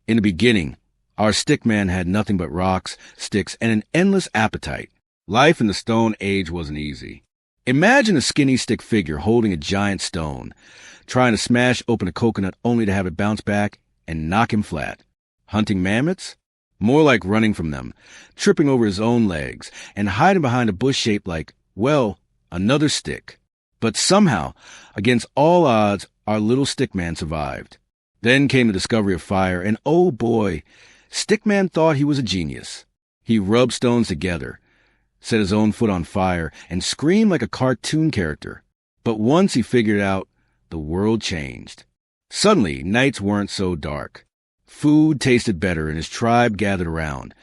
In the beginning, our stickman had nothing but rocks, sticks, and an endless appetite. Life in the Stone Age wasn't easy. Imagine a skinny stick figure holding a giant stone, trying to smash open a coconut only to have it bounce back and knock him flat. Hunting mammoths? More like running from them, tripping over his own legs, and hiding behind a bush shaped like, well, another stick. But somehow, against all odds, our little stickman survived. Then came the discovery of fire, and oh boy, Stickman thought he was a genius. He rubbed stones together, set his own foot on fire, and screamed like a cartoon character. But once he figured it out, the world changed. Suddenly, nights weren't so dark. Food tasted better, and his tribe gathered around,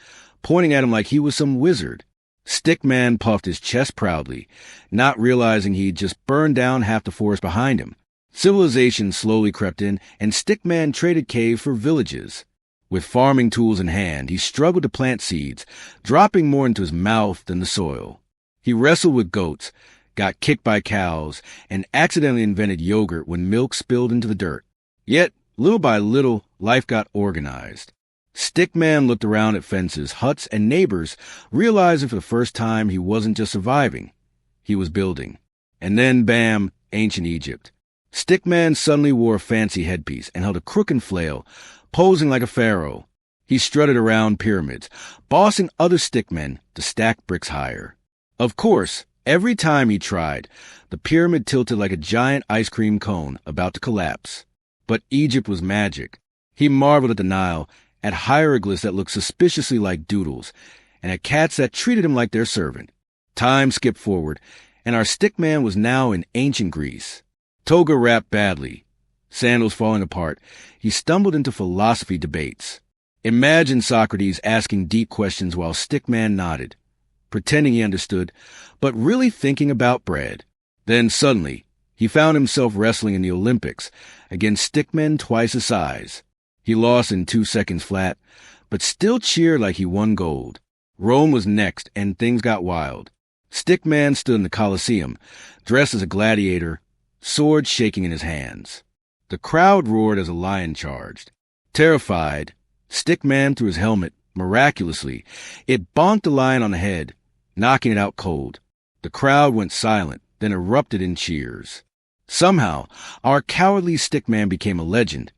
pointing at him like he was some wizard. Stickman puffed his chest proudly, not realizing he'd just burned down half the forest behind him. Civilization slowly crept in, and Stickman traded caves for villages. With farming tools in hand, he struggled to plant seeds, dropping more into his mouth than the soil. He wrestled with goats, got kicked by cows, and accidentally invented yogurt when milk spilled into the dirt. Yet, little by little, life got organized. Stickman looked around at fences, huts, and neighbors, realizing for the first time he wasn't just surviving. He was building. And then, bam, ancient Egypt. Stickman suddenly wore a fancy headpiece and held a crook and flail, posing like a pharaoh. He strutted around pyramids, bossing other stickmen to stack bricks higher. Of course, every time he tried, the pyramid tilted like a giant ice cream cone about to collapse. But Egypt was magic. He marveled at the Nile, at hieroglyphs that looked suspiciously like doodles, and at cats that treated him like their servant. Time skipped forward, and our stickman was now in ancient Greece. Toga wrapped badly, sandals falling apart, he stumbled into philosophy debates. Imagine Socrates asking deep questions while Stickman nodded, pretending he understood, but really thinking about bread. Then suddenly, he found himself wrestling in the Olympics against stickmen twice his size. He lost in 2 seconds flat, but still cheered like he won gold. Rome was next, and things got wild. Stickman stood in the Colosseum, dressed as a gladiator, sword shaking in his hands. The crowd roared as a lion charged. Terrified, Stickman threw his helmet. Miraculously, it bonked the lion on the head, knocking it out cold. The crowd went silent, then erupted in cheers. Somehow, our cowardly stickman became a legend,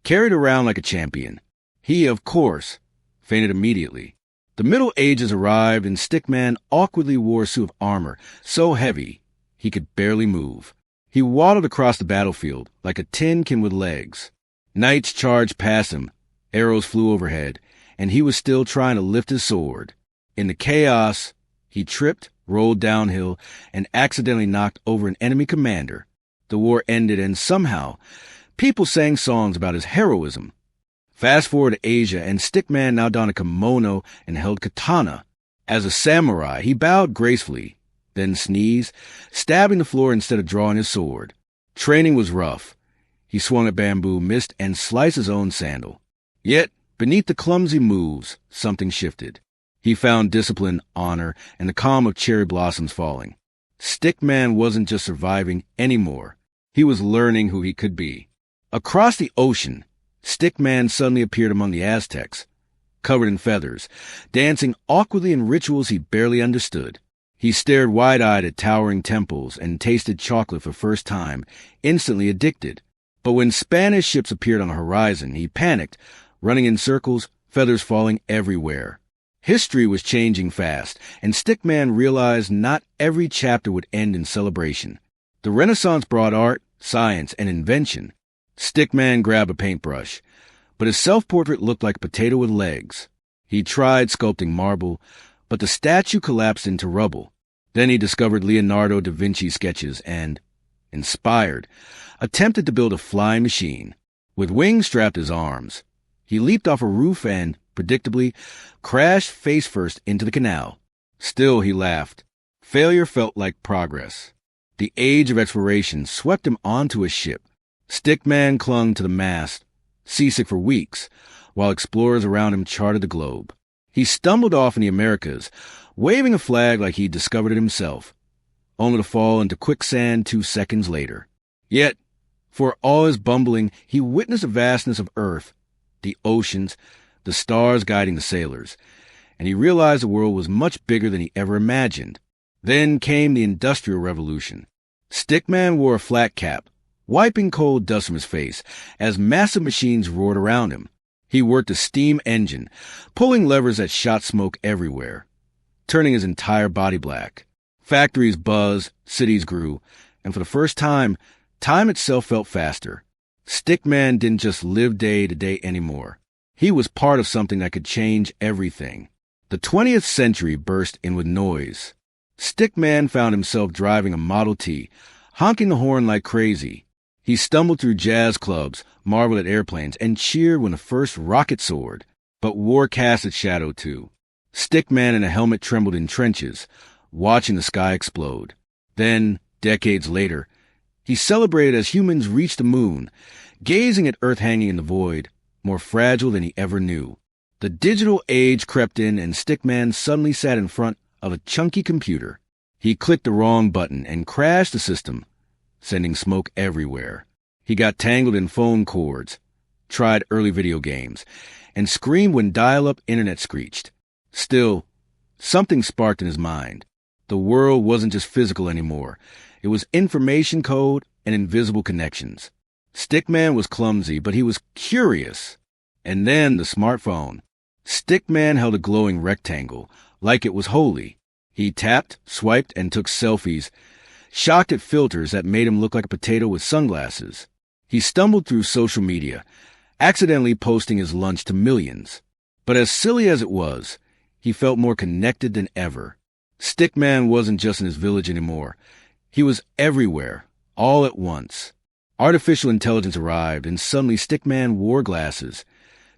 carried around like a champion. He, of course, fainted immediately. The Middle Ages arrived, and Stickman awkwardly wore a suit of armor so heavy he could barely move. He waddled across the battlefield like a tinkin with legs. Knights charged past him, arrows flew overhead, and he was still trying to lift his sword. In the chaos, he tripped, rolled downhill, and accidentally knocked over an enemy commander. The war ended, and somehow, people sang songs about his heroism. Fast forward to Asia, and Stickman now donned a kimono and held katana. As a samurai, he bowed gracefully, then sneezed, stabbing the floor instead of drawing his sword. Training was rough. He swung a bamboo, missed, and sliced his own sandal. Yet, beneath the clumsy moves, something shifted. He found discipline, honor, and the calm of cherry blossoms falling. Stickman wasn't just surviving anymore. He was learning who he could be. Across the ocean, Stickman suddenly appeared among the Aztecs, covered in feathers, dancing awkwardly in rituals he barely understood. He stared wide-eyed at towering temples and tasted chocolate for the first time, instantly addicted. But when Spanish ships appeared on the horizon, he panicked, running in circles, feathers falling everywhere. History was changing fast, and Stickman realized not every chapter would end in celebration. The Renaissance brought art, science, and invention. Stickman grabbed a paintbrush, but his self-portrait looked like a potato with legs. He tried sculpting marble, but the statue collapsed into rubble. Then he discovered Leonardo da Vinci's sketches and, inspired, attempted to build a flying machine. With wings strapped to his arms, he leaped off a roof and, predictably, crashed face-first into the canal. Still, he laughed. Failure felt like progress. The age of exploration swept him onto a ship. Stickman clung to the mast, seasick for weeks, while explorers around him charted the globe. He stumbled off in the Americas, waving a flag like he'd discovered it himself, only to fall into quicksand 2 seconds later. Yet, for all his bumbling, he witnessed the vastness of Earth, the oceans, the stars guiding the sailors, and he realized the world was much bigger than he ever imagined. Then came the Industrial Revolution. Stickman wore a flat cap, wiping cold dust from his face as massive machines roared around him. He worked a steam engine, pulling levers that shot smoke everywhere, turning his entire body black. Factories buzzed, cities grew, and for the first time, time itself felt faster. Stickman didn't just live day to day anymore. He was part of something that could change everything. The 20th century burst in with noise. Stickman found himself driving a Model T, honking the horn like crazy. He stumbled through jazz clubs, marveled at airplanes, and cheered when the first rocket soared. But war cast its shadow too. Stickman in a helmet trembled in trenches, watching the sky explode. Then, decades later, he celebrated as humans reached the moon, gazing at Earth hanging in the void, more fragile than he ever knew. The digital age crept in, and Stickman suddenly sat in front of a chunky computer. He clicked the wrong button and crashed the system, sending smoke everywhere. He got tangled in phone cords, tried early video games, and screamed when dial-up internet screeched. Still, something sparked in his mind. The world wasn't just physical anymore. It was information code and invisible connections. Stickman was clumsy, but he was curious. And then the smartphone. Stickman held a glowing rectangle, like it was holy. He tapped, swiped, and took selfies, shocked at filters that made him look like a potato with sunglasses. He stumbled through social media, accidentally posting his lunch to millions. But as silly as it was, he felt more connected than ever. Stickman wasn't just in his village anymore. He was everywhere, all at once. Artificial intelligence arrived, and suddenly Stickman wore glasses,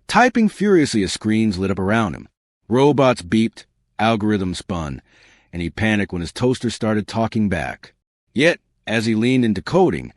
typing furiously as screens lit up around him. Robots beeped, algorithms spun, and he panicked when his toaster started talking back. Yet, as he leaned into coding,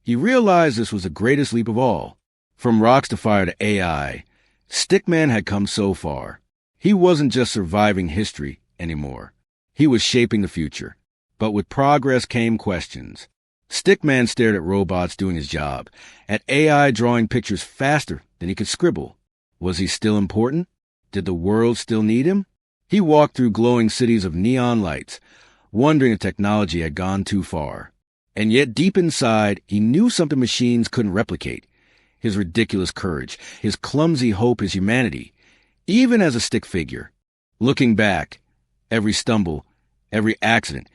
he realized this was the greatest leap of all. From rocks to fire to AI, Stickman had come so far. He wasn't just surviving history anymore. He was shaping the future. But with progress came questions. Stickman stared at robots doing his job, at AI drawing pictures faster than he could scribble. Was he still important? Did the world still need him? He walked through glowing cities of neon lights, wondering if technology had gone too far. And yet deep inside, he knew something machines couldn't replicate. His ridiculous courage, his clumsy hope, his humanity, even as a stick figure. Looking back, every stumble, every accident,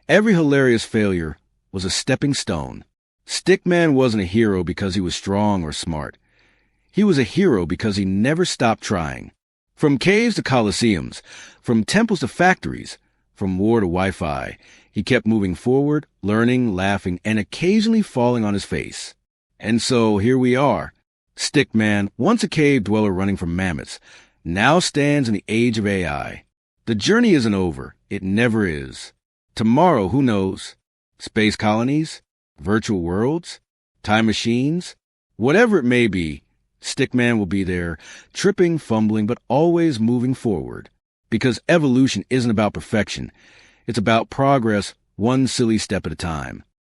every hilarious failure was a stepping stone. Stickman wasn't a hero because he was strong or smart. He was a hero because he never stopped trying. From caves to coliseums, from temples to factories, from war to Wi-Fi, he kept moving forward, learning, laughing, and occasionally falling on his face. And so here we are. Stickman, once a cave dweller running from mammoths, now stands in the age of AI. The journey isn't over. It never is. Tomorrow, who knows? Space colonies? Virtual worlds? Time machines? Whatever it may be, Stickman will be there, tripping, fumbling, but always moving forward. Because evolution isn't about perfection. It's about progress, one silly step at a time.